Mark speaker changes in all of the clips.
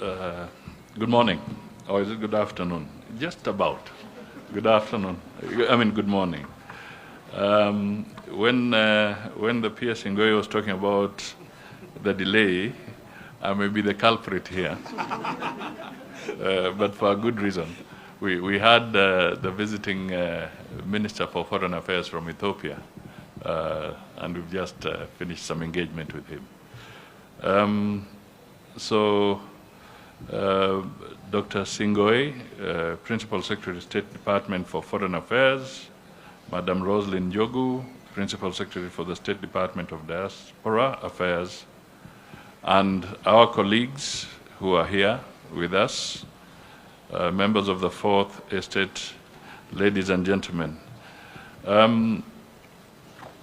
Speaker 1: Uh, Good morning, or is it good afternoon? Just about. Good afternoon. I mean, good morning. When the PS Ngoy was talking about the delay, I may be the culprit here, but for a good reason. We had the visiting Minister for Foreign Affairs from Ethiopia, and we've just finished some engagement with him. Dr. Singoi, Principal Secretary, State Department for Foreign Affairs, Madam Roslyn Jogu, Principal Secretary for the State Department of Diaspora Affairs, and our colleagues who are here with us, members of the Fourth Estate, ladies and gentlemen.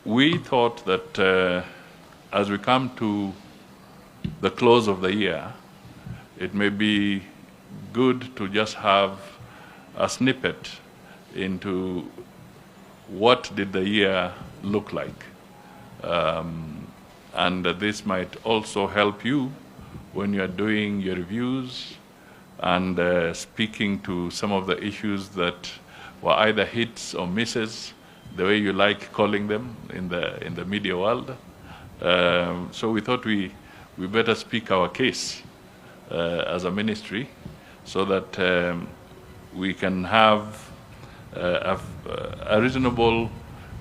Speaker 1: We thought that as we come to the close of the year, it may be good to just have a snippet into what did the year look like. And this might also help you when you're doing your reviews and speaking to some of the issues that were either hits or misses, the way you like calling them in the media world. So we thought we better speak our case as a ministry, so that we can have a reasonable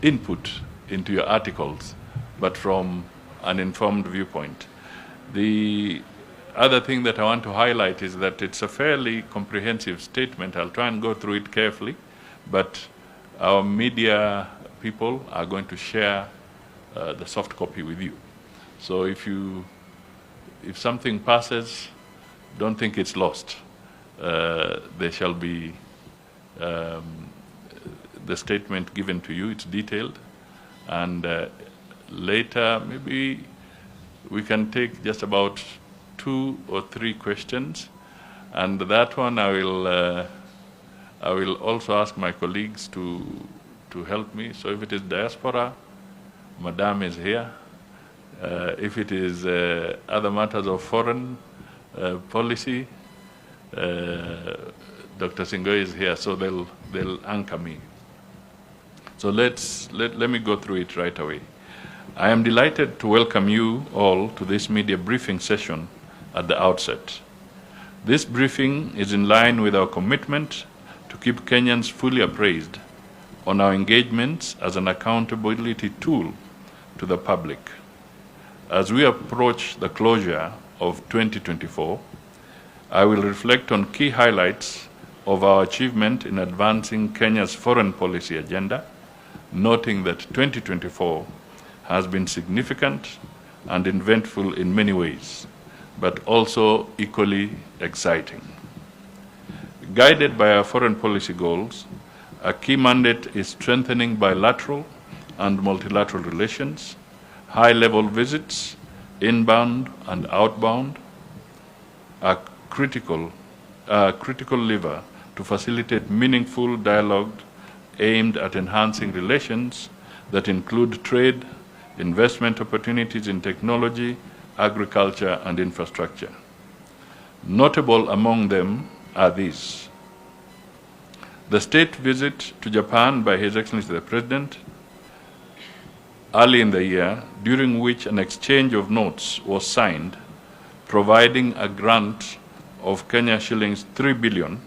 Speaker 1: input into your articles, but from an informed viewpoint. The other thing that I want to highlight is that it's a fairly comprehensive statement. I'll try and go through it carefully, but our media people are going to share the soft copy with you. So if something passes, don't think it's lost. There shall be the statement given to you. It's detailed, and later maybe we can take just about 2 or 3 questions, and that one I will also ask my colleagues to help me. So if it is diaspora, Madame is here. If it is other matters of foreign policy, Dr. Singoi is here, so they'll anchor me. So let me go through it right away. I am delighted to welcome you all to this media briefing session at the outset. This briefing is in line with our commitment to keep Kenyans fully appraised on our engagements as an accountability tool to the public. As we approach the closure of 2024, I will reflect on key highlights of our achievement in advancing Kenya's foreign policy agenda, noting that 2024 has been significant and eventful in many ways, but also equally exciting. Guided by our foreign policy goals, a key mandate is strengthening bilateral and multilateral relations, high-level visits, inbound and outbound, are critical lever to facilitate meaningful dialogue aimed at enhancing relations that include trade, investment opportunities in technology, agriculture, and infrastructure. Notable among them are these: the state visit to Japan by His Excellency the President early in the year, during which an exchange of notes was signed, providing a grant of Kenya shillings 3 billion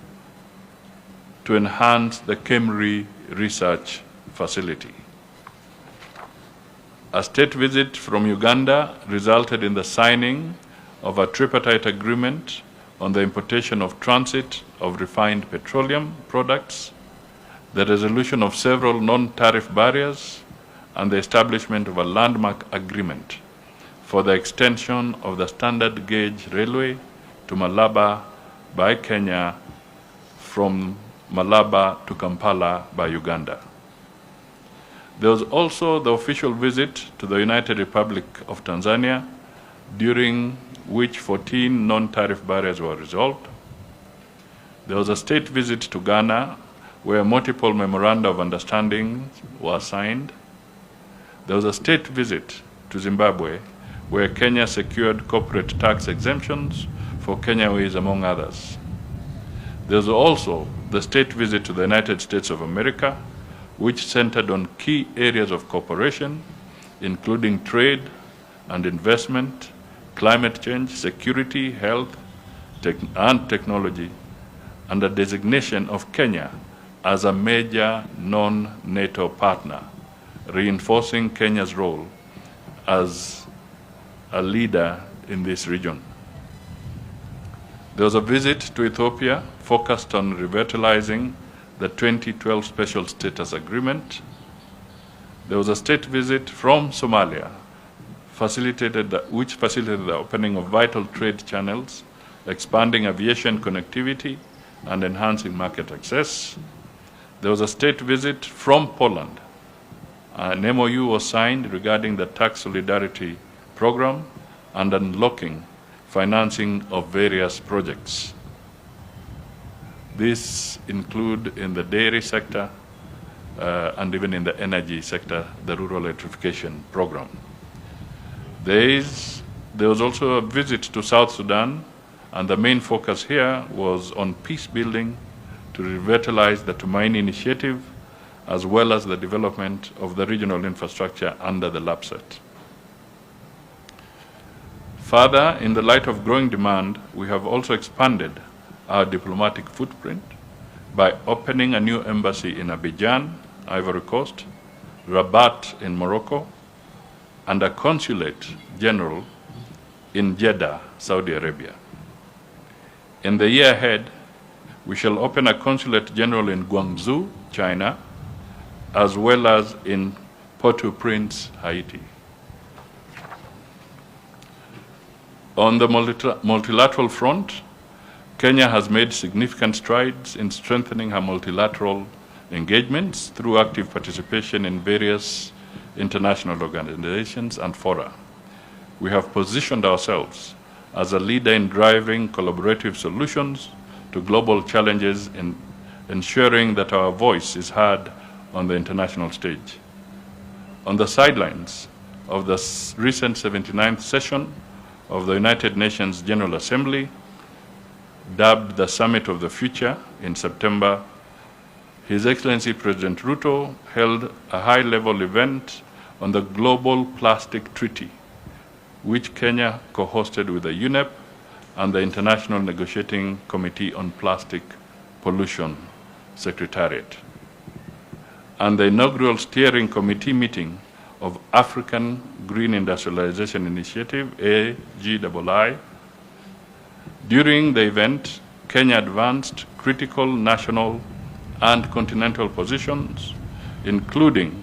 Speaker 1: to enhance the KEMRI research facility. A state visit from Uganda resulted in the signing of a tripartite agreement on the importation of transit of refined petroleum products, the resolution of several non-tariff barriers, and the establishment of a landmark agreement for the extension of the standard gauge railway to Malaba by Kenya from Malaba to Kampala by Uganda. There was also the official visit to the United Republic of Tanzania, during which 14 non-tariff barriers were resolved. There was a state visit to Ghana, where multiple memoranda of understanding were signed. There was a state visit to Zimbabwe, where Kenya secured corporate tax exemptions for Kenya Ways, among others. There's also the state visit to the United States of America, which centered on key areas of cooperation, including trade and investment, climate change, security, health, and technology, and the designation of Kenya as a major non-NATO partner, reinforcing Kenya's role as a leader in this region. There was a visit to Ethiopia focused on revitalizing the 2012 Special Status Agreement. There was a state visit from Somalia, which facilitated the opening of vital trade channels, expanding aviation connectivity, and enhancing market access. There was a state visit from Poland. An MOU was signed regarding the tax solidarity program and unlocking financing of various projects. These include in the dairy sector and even in the energy sector, the rural electrification program. There was also a visit to South Sudan, and the main focus here was on peace building to revitalize the Tumaini initiative, as well as the development of the regional infrastructure under the LAPSET. Further, in the light of growing demand, we have also expanded our diplomatic footprint by opening a new embassy in Abidjan, Ivory Coast, Rabat in Morocco, and a consulate general in Jeddah, Saudi Arabia. In the year ahead, we shall open a consulate general in Guangzhou, China, as well as in Port-au-Prince, Haiti. On the multilateral front, Kenya has made significant strides in strengthening her multilateral engagements through active participation in various international organizations and fora. We have positioned ourselves as a leader in driving collaborative solutions to global challenges and ensuring that our voice is heard on the international stage. On the sidelines of the recent 79th session of the United Nations General Assembly, dubbed the Summit of the Future in September, His Excellency President Ruto held a high-level event on the Global Plastic Treaty, which Kenya co-hosted with the UNEP and the International Negotiating Committee on Plastic Pollution Secretariat, and the inaugural steering committee meeting of African Green Industrialization Initiative, AGII. During the event, Kenya advanced critical national and continental positions, including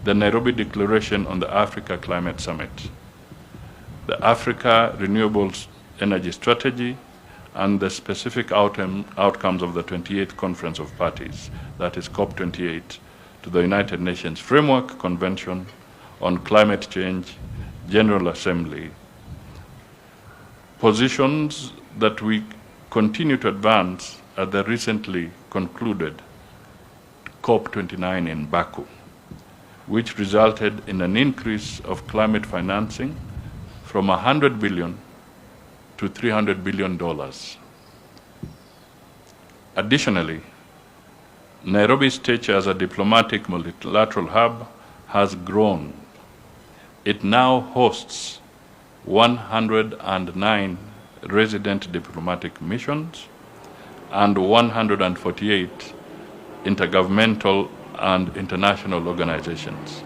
Speaker 1: the Nairobi Declaration on the Africa Climate Summit, the Africa Renewable Energy Strategy, and the specific outcomes of the 28th Conference of Parties, that is COP28, to the United Nations Framework Convention on Climate Change General Assembly, positions that we continue to advance at the recently concluded COP29 in Baku, which resulted in an increase of climate financing from $100 billion to $300 billion. Additionally, Nairobi's stature as a diplomatic multilateral hub has grown. It now hosts 109 resident diplomatic missions and 148 intergovernmental and international organizations.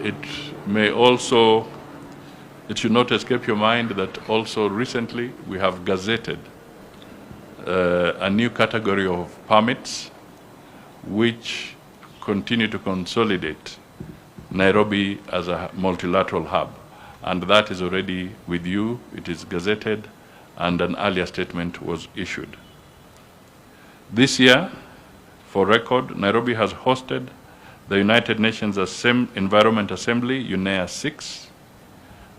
Speaker 1: It should not escape your mind that also recently we have gazetted a new category of permits which continue to consolidate Nairobi as a multilateral hub. And that is already with you, it is gazetted, and an earlier statement was issued. This year, for record, Nairobi has hosted the United Nations Environment Assembly, UNEA 6,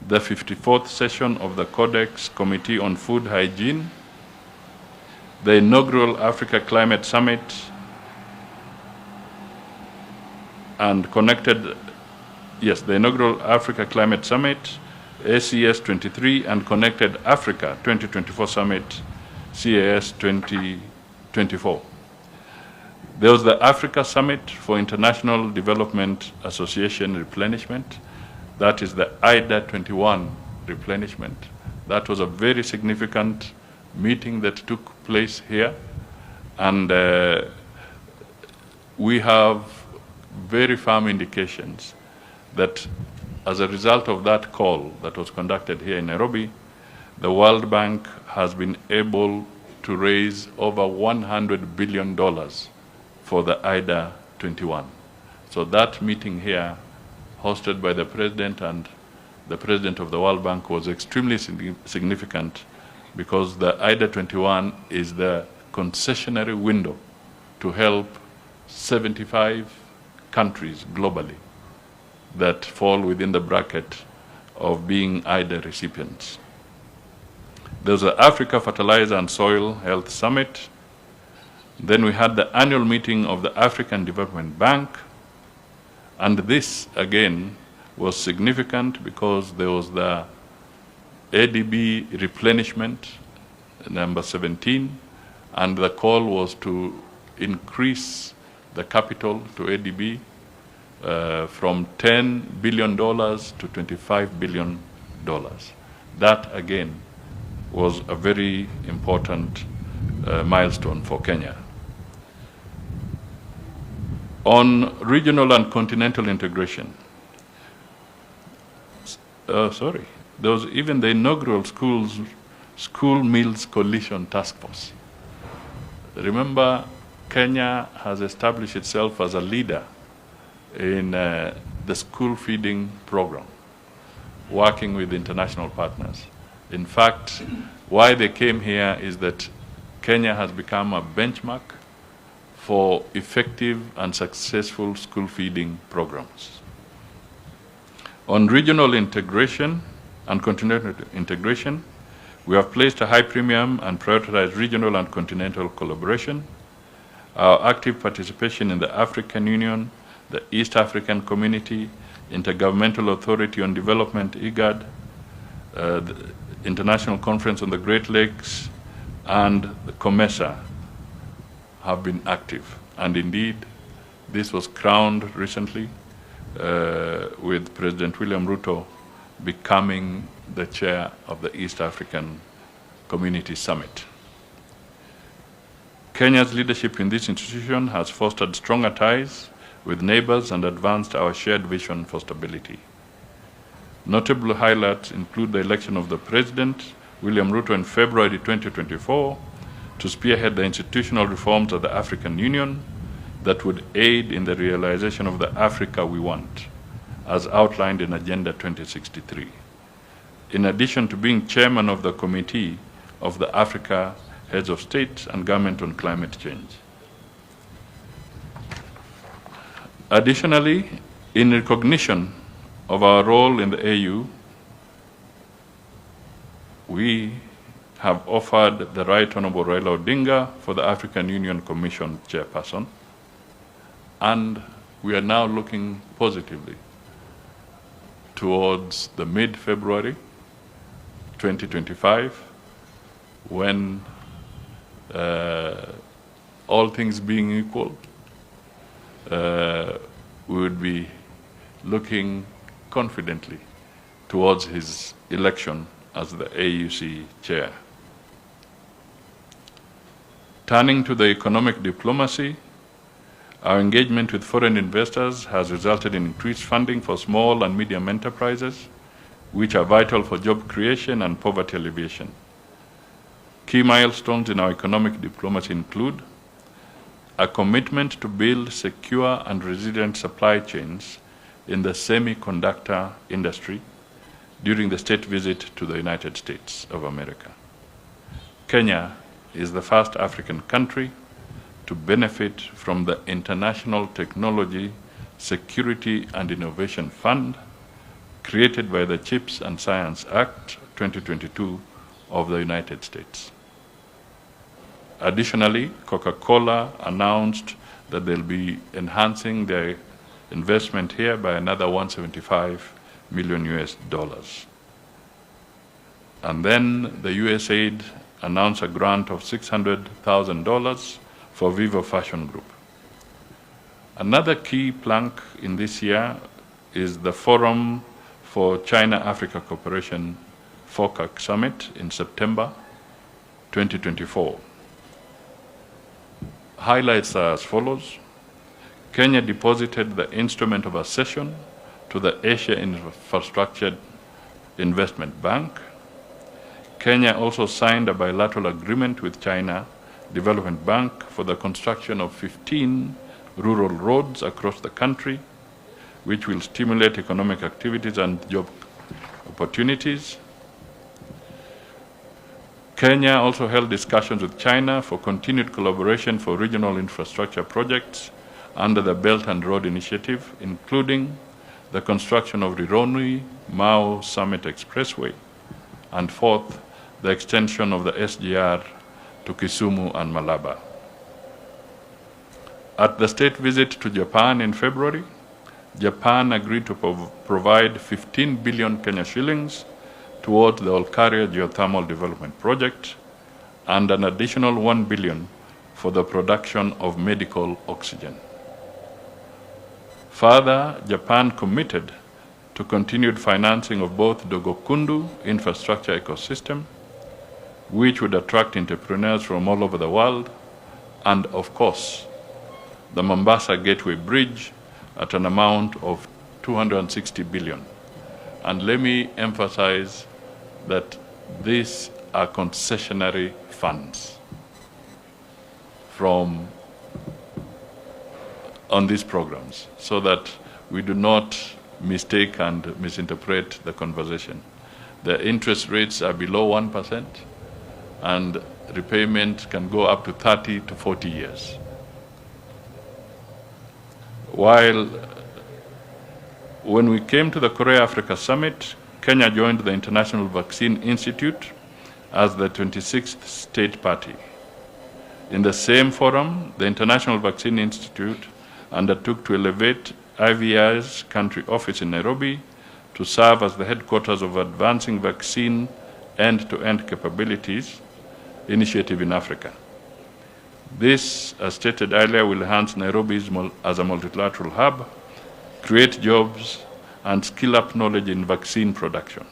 Speaker 1: the 54th session of the Codex Committee on Food Hygiene, the inaugural Africa Climate Summit, and the inaugural Africa Climate Summit ACS 23, and Connected Africa 2024 Summit, CAS 2024. There was the Africa Summit for International Development Association Replenishment. That is the IDA 21 replenishment. That was a very significant meeting that took place here. And we have very firm indications that as a result of that call that was conducted here in Nairobi, the World Bank has been able to raise over $100 billion for the IDA 21. So that meeting here, hosted by the President and the President of the World Bank, was extremely significant because the IDA 21 is the concessionary window to help 75 countries globally that fall within the bracket of being IDA recipients. There's the Africa Fertilizer and Soil Health Summit. Then we had the annual meeting of the African Development Bank. And this, again, was significant because there was the ADB replenishment, number 17, and the call was to increase the capital to ADB from $10 billion to $25 billion. That, again, was a very important milestone for Kenya. On regional and continental integration, there was even the inaugural School Meals Coalition Task Force. Remember, Kenya has established itself as a leader in the school feeding program, working with international partners. In fact, why they came here is that Kenya has become a benchmark for effective and successful school feeding programs. On regional integration and continental integration, we have placed a high premium and prioritized regional and continental collaboration. Our active participation in the African Union, the East African Community, Intergovernmental Authority on Development, IGAD, the International Conference on the Great Lakes, and the COMESA have been active. And indeed, this was crowned recently with President William Ruto becoming the chair of the East African Community Summit. Kenya's leadership in this institution has fostered stronger ties with neighbors and advanced our shared vision for stability. Notable highlights include the election of the President, William Ruto, in February 2024 to spearhead the institutional reforms of the African Union that would aid in the realization of the Africa we want, as outlined in Agenda 2063. In addition to being chairman of the Committee of the Africa Heads of State and Government on Climate Change. Additionally, in recognition of our role in the AU, we have offered the Right Honorable Raila Odinga for the African Union Commission chairperson, and we are now looking positively towards the mid-February 2025, when all things being equal, we would be looking confidently towards his election as the AUC chair. Turning to the economic diplomacy, our engagement with foreign investors has resulted in increased funding for small and medium enterprises, which are vital for job creation and poverty alleviation. Key milestones in our economic diplomacy include a commitment to build secure and resilient supply chains in the semiconductor industry during the state visit to the United States of America. Kenya is the first African country to benefit from the International Technology, Security and Innovation Fund created by the CHIPS and Science Act 2022 of the United States. Additionally, Coca-Cola announced that they'll be enhancing their investment here by another $175 million. And then the USAID announced a grant of $600,000 for Vivo Fashion Group. Another key plank in this year is the Forum for China-Africa Cooperation FOCAC Summit in September 2024. Highlights are as follows. Kenya deposited the instrument of accession to the Asia Infrastructure Investment Bank. Kenya also signed a bilateral agreement with China Development Bank for the construction of 15 rural roads across the country, which will stimulate economic activities and job opportunities. Kenya also held discussions with China for continued collaboration for regional infrastructure projects under the Belt and Road Initiative, including the construction of Rironi-Mau Summit Expressway, and fourth, the extension of the SGR to Kisumu and Malaba. At the state visit to Japan in February, Japan agreed to provide 15 billion Kenya shillings towards the Olkaria geothermal development project and an additional 1 billion for the production of medical oxygen. Further, Japan committed to continued financing of both Dogokundu infrastructure ecosystem, which would attract entrepreneurs from all over the world, and of course, the Mombasa Gateway Bridge at an amount of 260 billion. And let me emphasize that these are concessionary funds on these programs, so that we do not mistake and misinterpret the conversation. The interest rates are below 1%, and repayment can go up to 30 to 40 years. While when we came to the Korea-Africa Summit, Kenya joined the International Vaccine Institute as the 26th state party. In the same forum, the International Vaccine Institute undertook to elevate IVI's country office in Nairobi to serve as the headquarters of Advancing Vaccine End-to-End Capabilities Initiative in Africa. This, as stated earlier, will enhance Nairobi as a multilateral hub, create jobs, and skill up knowledge in vaccine production.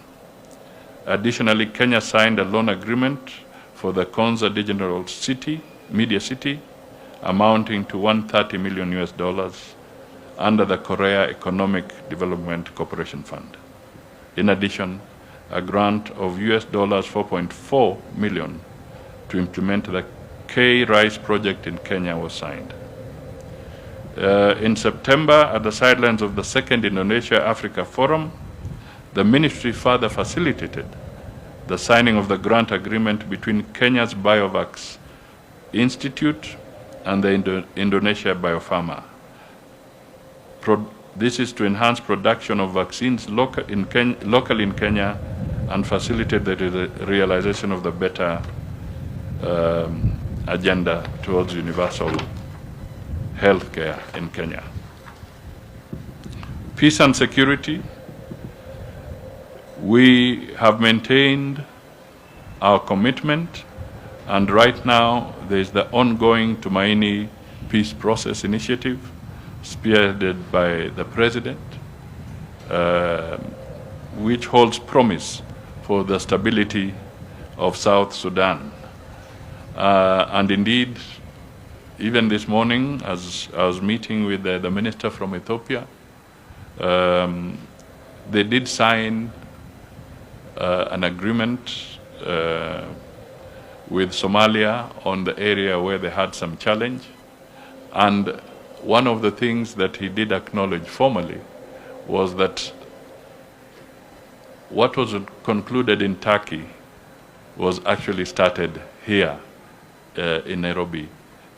Speaker 1: Additionally, Kenya signed a loan agreement for the Konza Digital City, Media City, amounting to $130 million under the Korea Economic Development Cooperation Fund. In addition, a grant of $4.4 million to implement the K-Rice project in Kenya was signed. In September, at the sidelines of the second Indonesia-Africa Forum, the ministry further facilitated the signing of the grant agreement between Kenya's Biovax Institute and the Indonesia Biopharma. This is to enhance production of vaccines locally in Kenya and facilitate the realization of the better agenda towards universal healthcare in Kenya. Peace and security. We have maintained our commitment, and right now there is the ongoing Tumaini Peace Process Initiative, spearheaded by the President, which holds promise for the stability of South Sudan. And indeed, even this morning, as I was meeting with the minister from Ethiopia, they did sign an agreement with Somalia on the area where they had some challenge. And one of the things that he did acknowledge formally was that what was concluded in Turkey was actually started here in Nairobi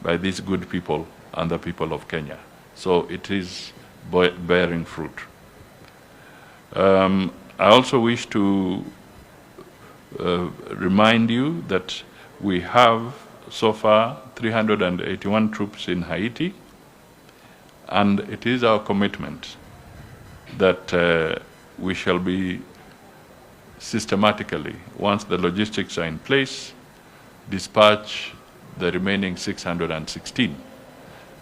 Speaker 1: by these good people and the people of Kenya. So it is bearing fruit. I also wish to remind you that we have so far 381 troops in Haiti, and it is our commitment that we shall be systematically, once the logistics are in place, dispatch the remaining 616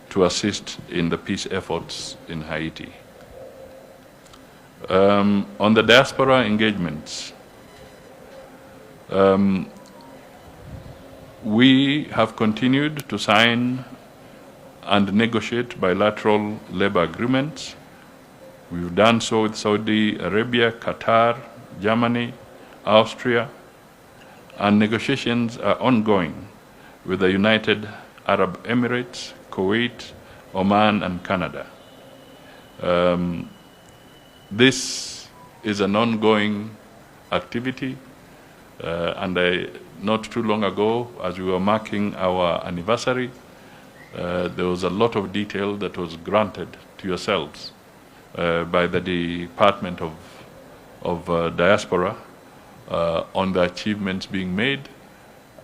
Speaker 1: to assist in the peace efforts in Haiti. On the diaspora engagements, we have continued to sign and negotiate bilateral labor agreements. We've done so with Saudi Arabia, Qatar, Germany, Austria, and negotiations are ongoing with the United Arab Emirates, Kuwait, Oman, and Canada. This is an ongoing activity, and not too long ago, as we were marking our anniversary, there was a lot of detail that was granted to yourselves by the Department of Diaspora on the achievements being made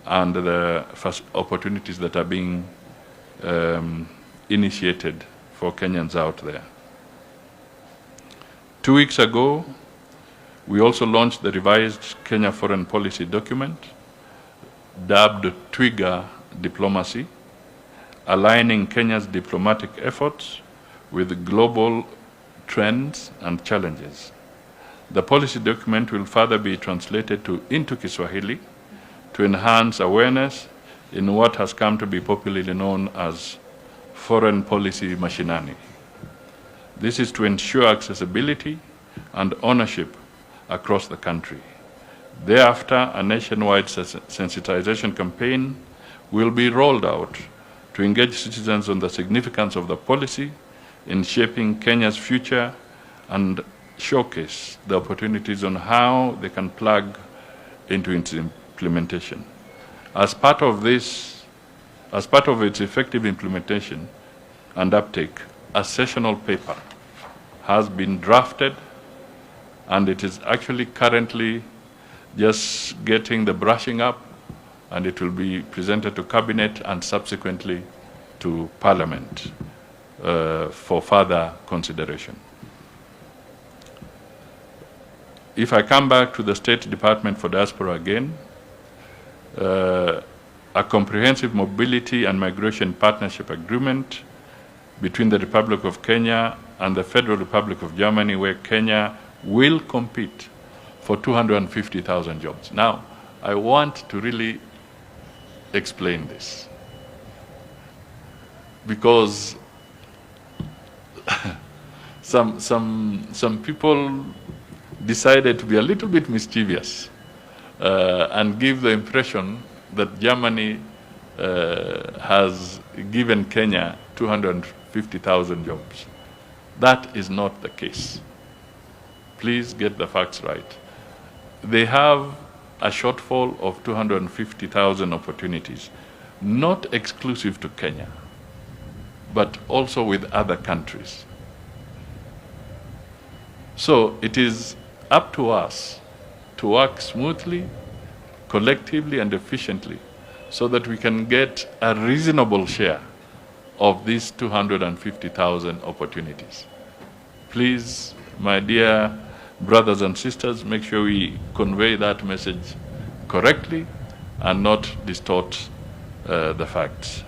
Speaker 1: and the first opportunities that are being initiated for Kenyans out there. 2 weeks ago, we also launched the revised Kenya foreign policy document, dubbed Twiga Diplomacy, aligning Kenya's diplomatic efforts with global trends and challenges. The policy document will further be translated into Kiswahili to enhance awareness in what has come to be popularly known as foreign policy mashinani. This is to ensure accessibility and ownership across the country. Thereafter, a nationwide sensitization campaign will be rolled out to engage citizens on the significance of the policy in shaping Kenya's future and showcase the opportunities on how they can plug into its implementation. As part of its effective implementation and uptake, a sessional paper has been drafted, and it is actually currently just getting the brushing up, and it will be presented to Cabinet and subsequently to Parliament for further consideration. If I come back to the State Department for Diaspora again, a comprehensive mobility and migration partnership agreement between the Republic of Kenya and the Federal Republic of Germany, where Kenya will compete for 250,000 jobs. Now, I want to really explain this, because some people decided to be a little bit mischievous and give the impression that Germany has given Kenya 250,000 jobs. That is not the case. Please get the facts right. They have a shortfall of 250,000 opportunities, not exclusive to Kenya, but also with other countries. So it is up to us to work smoothly, collectively, and efficiently so that we can get a reasonable share of these 250,000 opportunities. Please, my dear brothers and sisters, make sure we convey that message correctly and not distort the facts.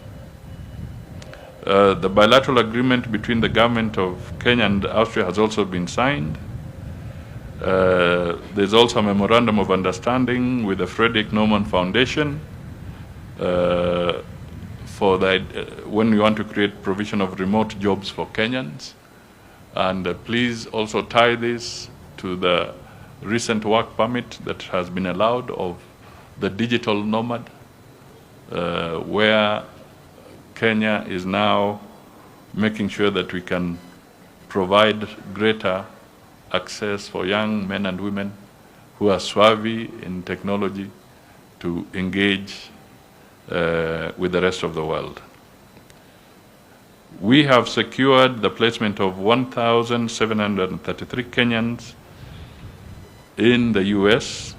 Speaker 1: The bilateral agreement between the government of Kenya and Austria has also been signed. There's also a memorandum of understanding with the Frederick Naumann Foundation for when we want to create provision of remote jobs for Kenyans. And please also tie this to the recent work permit that has been allowed of the digital nomad, where Kenya is now making sure that we can provide greater access for young men and women who are savvy in technology to engage with the rest of the world. We have secured the placement of 1,733 Kenyans in the US,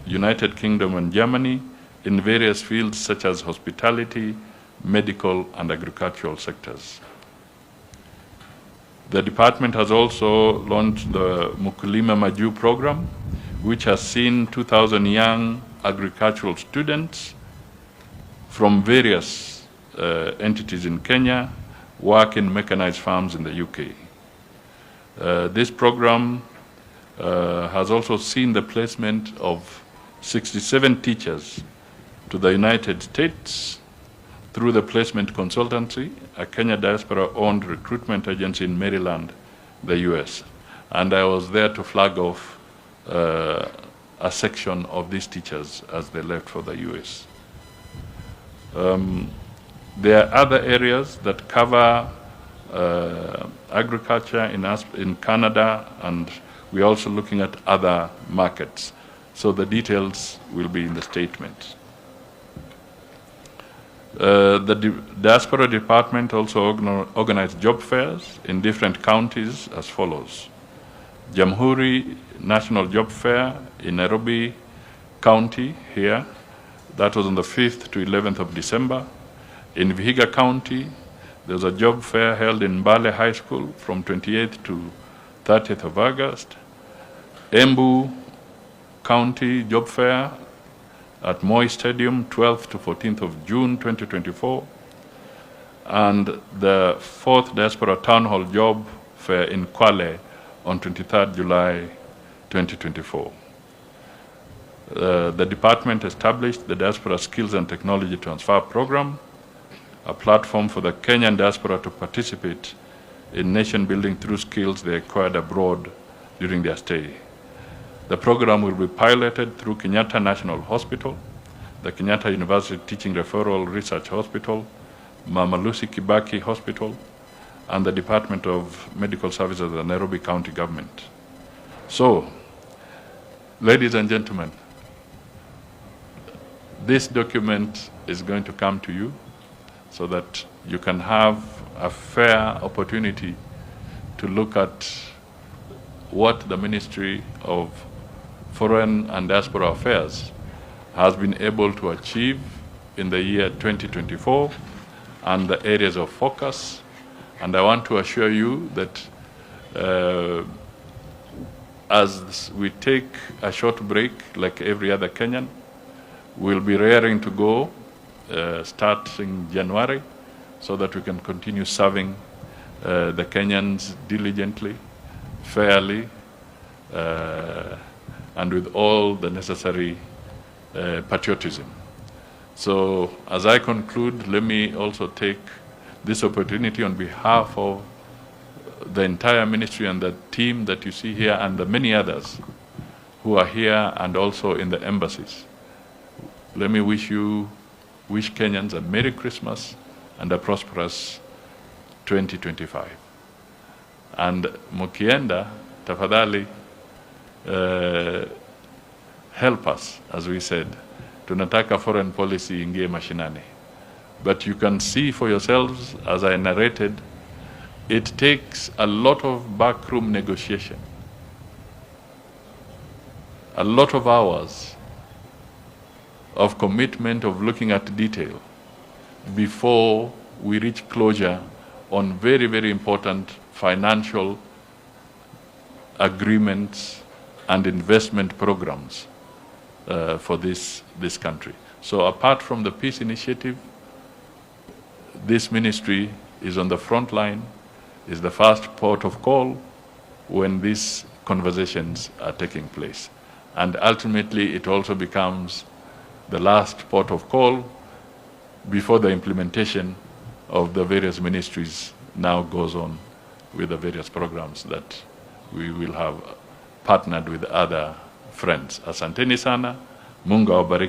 Speaker 1: United Kingdom, and Germany in various fields such as hospitality, medical, and agricultural sectors. The department has also launched the Mukulima Maju program, which has seen 2,000 young agricultural students from various entities in Kenya work in mechanized farms in the UK. This program has also seen the placement of 67 teachers to the United States through the Placement Consultancy, a Kenya Diaspora-owned recruitment agency in Maryland, the US. And I was there to flag off a section of these teachers as they left for the US. There are other areas that cover agriculture in Canada, and we're also looking at other markets. So the details will be in the statement. The Diaspora Department also organized job fairs in different counties as follows. Jamhuri National Job Fair in Nairobi County here, that was on the 5th to 11th of December. In Vihiga County, there was a job fair held in Mbale High School from 28th to 30th of August. Embu County Job Fair at Moi Stadium, 12th to 14th of June 2024. And the 4th Diaspora Town Hall Job Fair in Kwale on 23rd July 2024. The department established the Diaspora Skills and Technology Transfer Program, a platform for the Kenyan diaspora to participate in nation building through skills they acquired abroad during their stay. The program will be piloted through Kenyatta National Hospital, the Kenyatta University Teaching Referral Research Hospital, Mama Lucy Kibaki Hospital, and the Department of Medical Services of the Nairobi County Government. So, ladies and gentlemen, this document is going to come to you so that you can have a fair opportunity to look at what the Ministry of Foreign and Diaspora Affairs has been able to achieve in the year 2024 and the areas of focus. And I want to assure you that as we take a short break, like every other Kenyan, we'll be raring to go starting January so that we can continue serving the Kenyans diligently, fairly, and with all the necessary patriotism. So as I conclude, let me also take this opportunity on behalf of the entire ministry and the team that you see here and the many others who are here and also in the embassies. Let me wish Kenyans a Merry Christmas and a prosperous 2025. And mukienda, tafadhali, help us, as we said. Tunataka foreign policy ingie mashinani. But you can see for yourselves, as I narrated, it takes a lot of backroom negotiation, a lot of hours of commitment, of looking at detail before we reach closure on very, very important financial agreements and investment programs for this country. So apart from the peace initiative, this ministry is on the front line, is the first port of call when these conversations are taking place. And ultimately, it also becomes the last port of call before the implementation of the various ministries now goes on with the various programs that we will have partnered with other friends. Asanteni sana, Mungu awabariki.